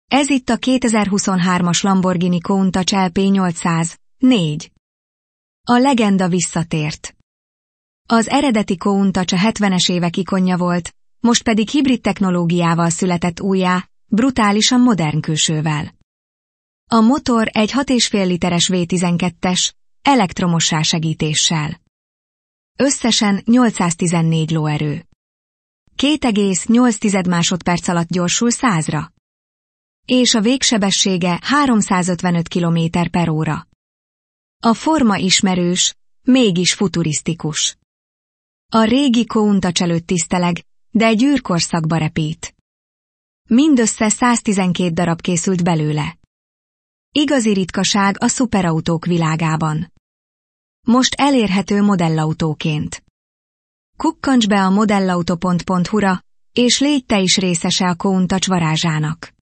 Ez itt a 2023-as Lamborghini Countach LP800, 4. A legenda visszatért. Az eredeti Countach a 70-es évek ikonja volt, most pedig hibrid technológiával született újjá, brutálisan modern külsővel. A motor egy 6,5 literes V12-es, elektromossá segítéssel. Összesen 814 lóerő. 2,8 másodperc alatt gyorsul 100-ra. És a végsebessége 355 km/h. A forma ismerős, mégis futurisztikus. A régi Countach előtt tiszteleg, de egy űrkorszakba repít. Mindössze 112 darab készült belőle. Igazi ritkaság a szuperautók világában. Most elérhető modellautóként. Kukkancs be a modellauto.hu-ra, és légy te is részese a Countach varázsának.